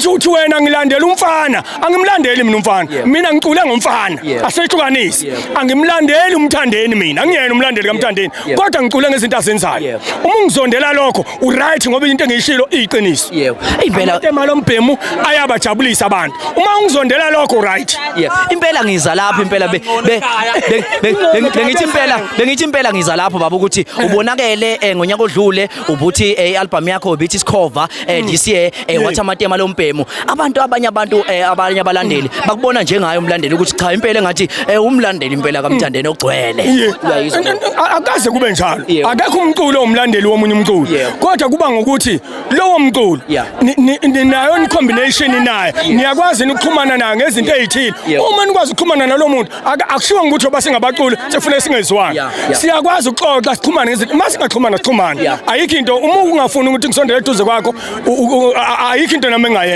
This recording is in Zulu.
uthi wena ngilandela umfana angimlandeli mina umfana mina ngicule ngomfana asehlukanisi angimlandeli umthandeni mina angiyena umlandeli kaMthandeni kodwa ngicule ngezinto azenzayo uma ungizondela lokho uright ngoba into engiyishilo iyiqiniso impela imali ombhemu ayabajabulisa abantu uma ungizondela lokho right impela ngiza lapha impela bengithi impela ngiza lapho baba ukuthi ubonakele ngonyaka odlule ubuthi ialbum yakho ubithi Sikhova this year wathi amatema lombhemu abanye abalandeli bakubona njengayo umlandeli ukuthi cha impela ngathi umlandeli impela kaMthandeni ogcwele akaze kube njalo akekho umculo omlandeli womunye umculo kodwa kuba ngokuthi lowo mculo ninayo combination naye niyakwazi ukuxhumana naye ngezinto ezithile uma nikwazi ukuxhumana nalo muntu akushiwo ukuthi basingabaculi sefuna singezwani siyakwazi ukuxoxa sixhumane ngezinto mase ngaxhumana sixhumane ayikho into uma ungafuni ukuthi ngisondele eduze kwakho ayikho into nami engayenza